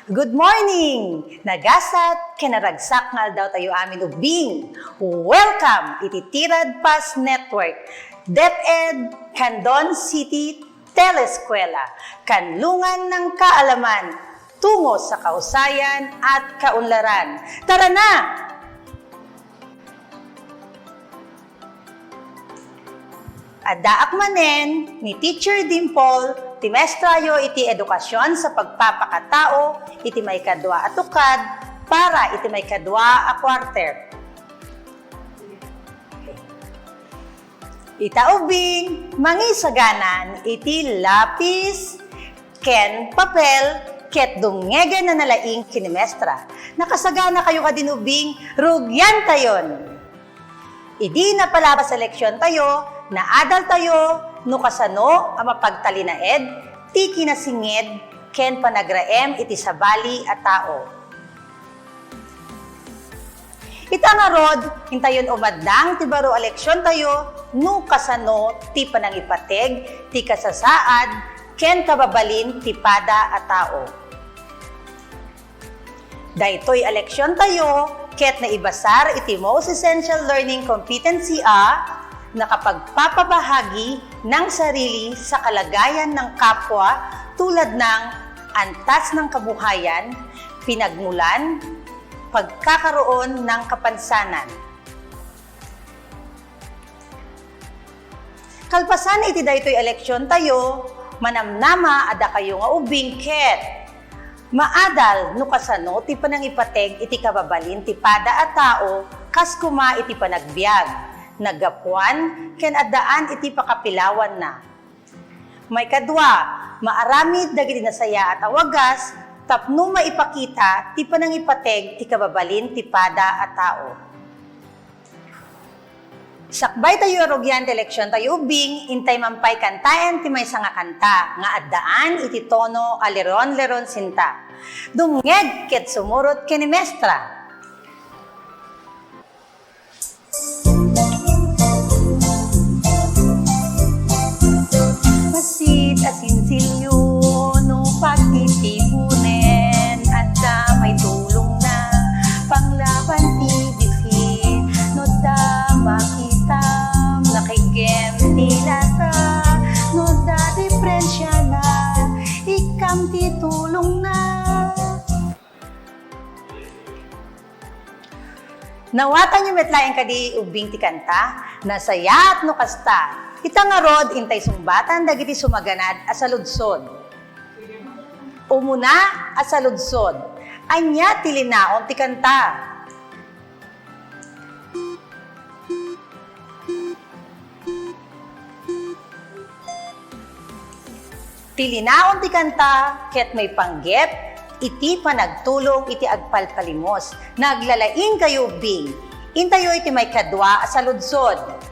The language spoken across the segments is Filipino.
Good morning! Nagasat, kinaragsak nga daw tayo amin ubing. Welcome! Ititirad Pas Network. DepEd, Candon City Teleskwela. Kanlungan ng kaalaman, tungo sa kausayan at kaunlaran. Tara na! Adaak manen ni Teacher Dimple, timestrayo iti edukasyon sa pagpapakatao, iti may kadwa atukad, para iti may kadwa a quarter. Itaubing, mangisaganan, iti lapis, ken papel, ket dungegan na nalaing kinemestra. Nakasagana kayo kadinubing, rugyan tayon. Idi na palaba sa leksyon tayo, naadal tayo, no kasano, ang mapagtalinaed, ti kinasinged, ken panagraem iti sabali at tao. Ita nga rod, hintayon umadang ti baro eleksyon tayo, no kasano, ti panangipateg, ti kasasaad, ken kababalin, ti pada at tao. Daytoy eleksyon tayo, ket na ibasar iti most essential learning competency nakapagpapabahagi ng sarili sa kalagayan ng kapwa tulad ng antas ng kabuhayan, pinagmulan, pagkakaroon ng kapansanan. Kalpasan iti daytoy eleksyon tayo, manamnama ada kayo nga ubing ket maadal no kasano ti panangipateg iti kababalin ti pada at tao kas kuma iti panagbiag, nagapuan ken addaan iti pakapilawan na. May kadwa, maaramid dagiti nasaya at awagas tapno maipakita ti panangipateg ti kababalin ti pada at tao. Sakbay tayo arugyan ti eleksyon tayo ubing, intay mampay kantayan ti may nga kanta, nga addaan iti tono aleron-leron sinta. Dumngeg ket sumurot kinemestra. Masit asinsilyo no pagtitipunen at may tulong na panglaban ti bithin no da makitam nakigem tilata no da diferensya na ikam ti tulong na. Nawatan yung metlayan kadi ubing ti kanta, nasayat no kasta. Ita nga rod, intay sumbatan, dagiti sumaganad, asaludsod. Umuna, asaludsod. Anya, tilinaon, ti kanta. Tilinaon, ti kanta, ket may panggep, iti panagtulong, iti agpalpalimos. Naglalaing kayo, bing. Intayo iti may kadwa, asaludsod.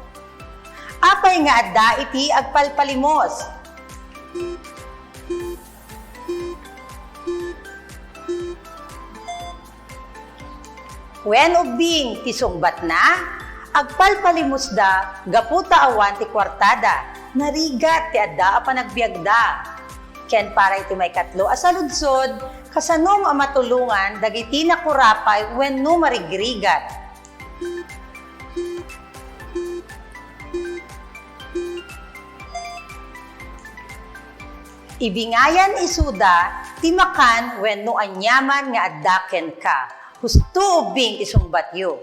Apay nga adda iti agpalpalimos. Wen ubing ti sungbat na, agpalpalimos da, gaputa awan ti kwartada, narigat ti adda a panagbiagda. Ken para iti may katlo asaludsod, kasanom a matulungan, dagiti nakurapay wen no marigrigat. Ibingayan isuda, timakan wen no anyaman nga addaken ka. Husto ubing isungbat yu.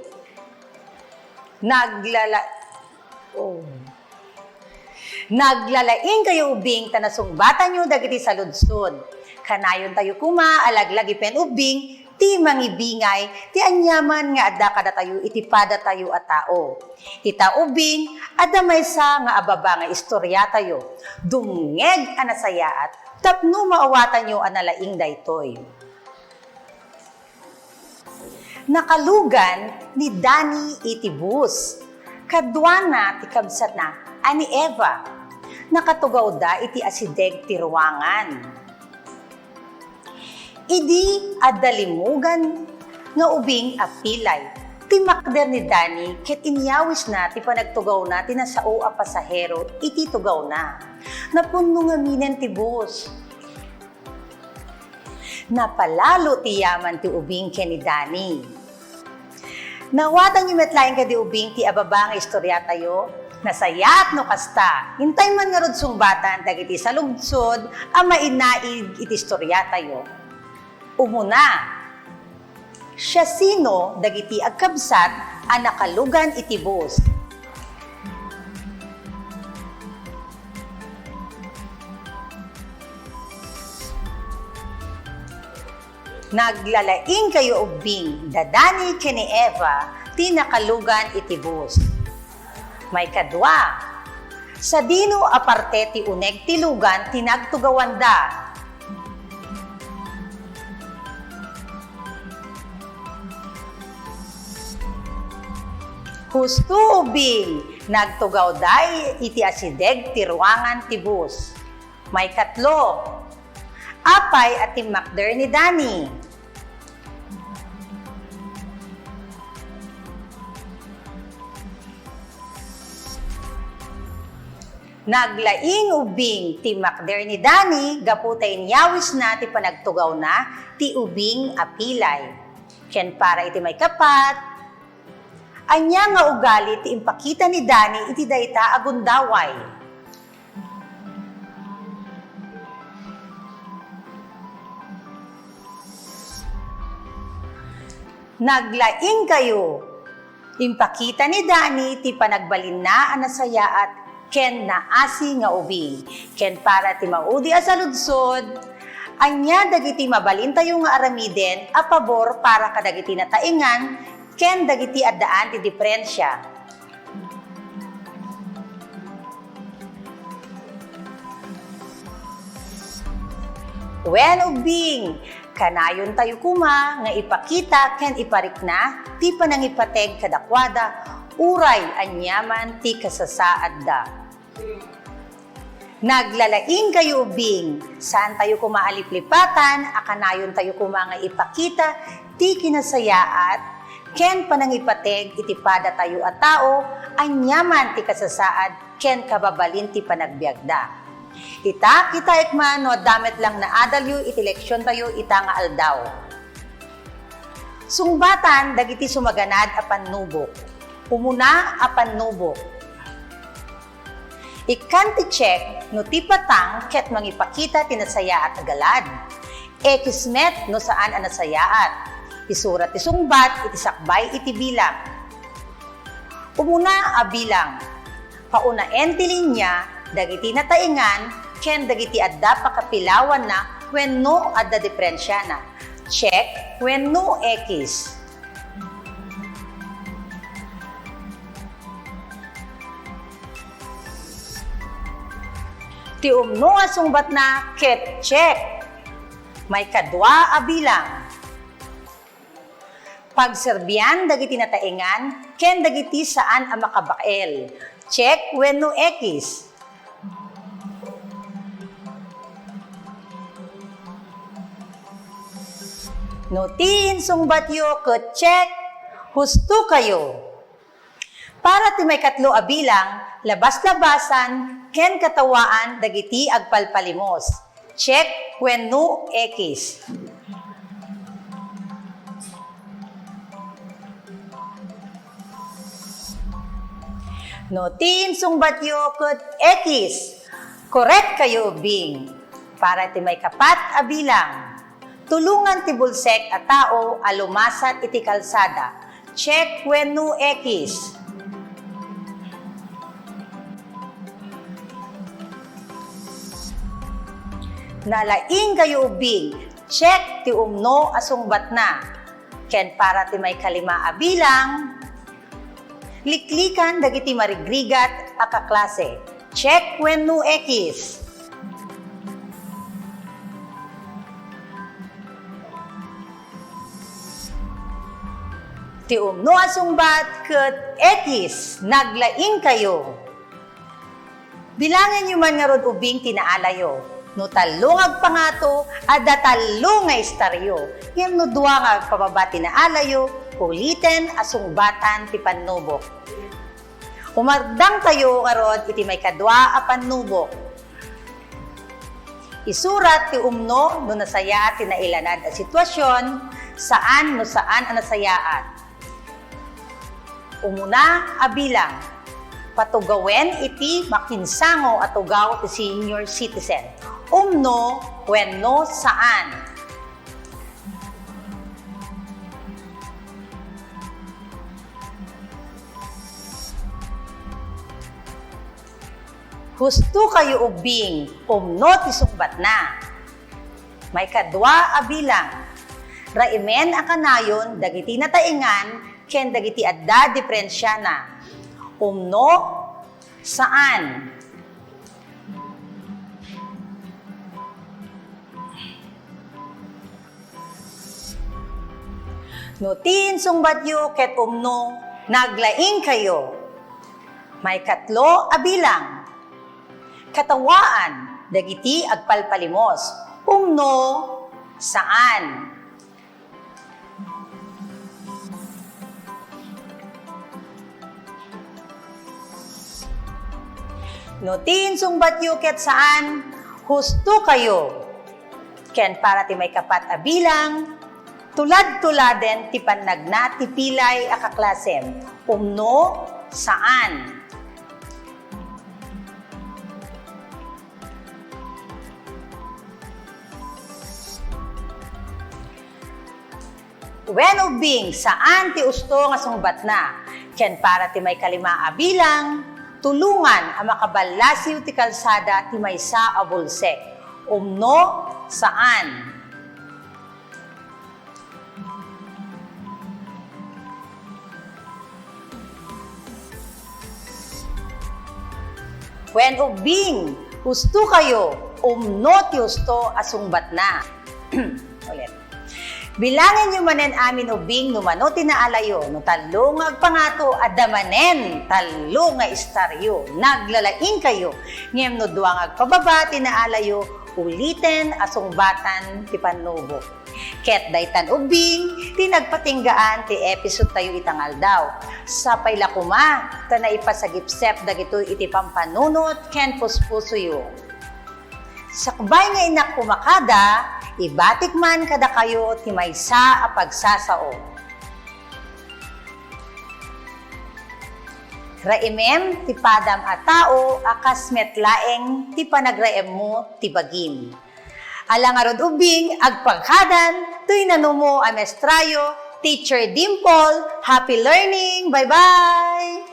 Naglalaing kayo ubing tanasungbatan nyo dagiti saludsod. Kanayon tayo kuma, alaglagi pen ubing, ti mangibingay, ti anyaman nga adda kada tayo, iti pada tayo at tao. Ita ubing, adda maysa nga ababa nga istorya tayo. Dumngeg anasayaat, tapno maawatan nyo analaing daytoy. Nakalugan ni Danny Itibus. Kadwana ti kabsat na ani Eva. Nakatugaw da iti asideg ti ruangan. Idi adalimugan nga ubing apilay. Ti makder ni Danny ket inyawis na ti panagtugaw na ti nasao a pasahero iti tugaw na. Napunno nga minen ti bus. Napalalo ti yaman ti ubing ken ni Dani. Nawatan yung metlaing ka di ubing ti ababa nga istorya tayo, nasayat no kasta. Hintay man nga rod sungbatan dagiti sa lungsod, ang mainaig iti istorya tayo. Umuna, siya sino dagiti agkabsat a nakalugan iti bus. Naglalaing kayo ubing, dadani kini Eva, ti nakalugan iti bus. May kadwa, sa dino aparte ti uneg ti lugan tinagtugawanda. Husto ubing, nagtugaw day iti asideg ti ruangan ti bus. May katlo, apay at ti makder ni Dani. Naglaing ubing ti makder ni Dani, gaputay niyawis na ti panagtugaw na ti ubing apilay. Ken para iti may kapat, anya nga ugali ti impakita ni Dani iti dayta agundaway. Naglaing kayo, impakita ni Dani ti panagbalin na anasaya at ken naasi nga ubing. Ken para ti maudi a sa ludsod, anya dagiti mabalin tayo nga aramiden a pabor para kadagiti nataingan ken dagiti addaan ti diferensya. Wen ubing, kanayon tayo kuma nga ipakita ken iparikna ti panangipateg kadakwada uray anyaman ti kasasaad da. Naglalaing kayo ubing, saan tayo kumaalip-lipatan, akanayon tayo kuma nga ipakita ti kinasayaat ken panangipateg iti pada tayo at tao, anyaman ti kasasaad, ken kababalin ti panagbiagda. Kita ikman no damet lang na adalyo iti leksyon tayo ita nga aldaw. Sungbatan dagiti sumaganad a pannubok. Umuna a pannubok. Ikan ti check no ti patang ket mangipakita ti nasaya at agalad. Ekismet no saan a nasayaat. Isurat ti sungbat, iti sakbay, iti bilang. Umuna a bilang. Paunaen ti linya, dagiti nataingan, ken dagiti adda pakapilawan na wenno adda diferensya na. Check wenno X. Ti umno nga sungbat na ket check. May kadwa a bilang. Pagserbian dagiti nataingan, ken dagiti saan a makabakel. Check wenno X. Notin sungbat yo ket check, husto kayo. Para ti may katlo a bilang, labas-labasan, ken katawaan dagiti agpalpalimos. Check wenno X. Notin sungbat yo ket X. Correct kayo bing. Para ti may kapat a bilang. Tulungan ti bulsek a tao a lumasat iti kalsada. Check wenno X. Nalaing kayo ubing, check ti umno asungbat na. Ken para ti may kalima a bilang, liklikan dagiti marigrigat a kaklase. Check wenno X. Ti umno asungbat ket X, naglaing kayo. Bilangan nyo man nga rod ubing tinaalayo. No talungag pangato, adda talo nga istaryo. Ngem no duwa nga pababa tinaalayo, ulitin asungbatan ti pannubok. Umardang tayo nga rod iti may kadwa a pannubok. Isurat ti umno no nasaya ti nailanad a sitwasyon saan no saan ang nasayaat. Umuna a bilang. Patugawen iti makinsango at tugaw ti senior citizen. Umno wenno saan. Husto kayo ubing, umno ti sungbat na. May kadwa a bilang. Raimen a kanayon, dagiti nataingan, ken dagiti adda diferensya na. Umno, saan? Nutin sungbat yu ket umno, naglaing kayo. May katlo a bilang. Katawaan, dagiti agpalpalimos. Umno, saan? Nutin sungbat yu ket saan? Husto kayo. Ken para ti may kapat a bilang, tulad-tuladen ti pannagna ti pilay a kaklasem. Umno, saan? When ubing, saan ti usto nga sungbat na? Ken para ti may kalima a bilang, tulungan ang makabalasiw ti kalsada ti maysa a bulsek. Umno, saan? When ubing, husto kayo, umno ti husto a sungbat na. Ulit. Bilangin nyo manen amin ubing numano tinaalayo, no talo nga agpangato adamanen, talo nga istaryo, naglalaing kayo, ngem no duwang agpababa tinaalayo, ulitin asungbatan ti panubo. Ket daytan ubing, tinagpatinggaan ti episode tayo itangal daw. Sapay lakuma, ta naipasagipsep dagito iti pampanunot, ken puspuso yo. Sakbay nga inak kumakada, ibatik man kada kayo ti maysa a pagsasao. Raimem ti padam a tao akas metlaeng ti panagraem mo ti bagim. Alangarod ubing agpagkadan tuy nanumo a mestrayo, Teacher Dimple. Happy learning! Bye-bye!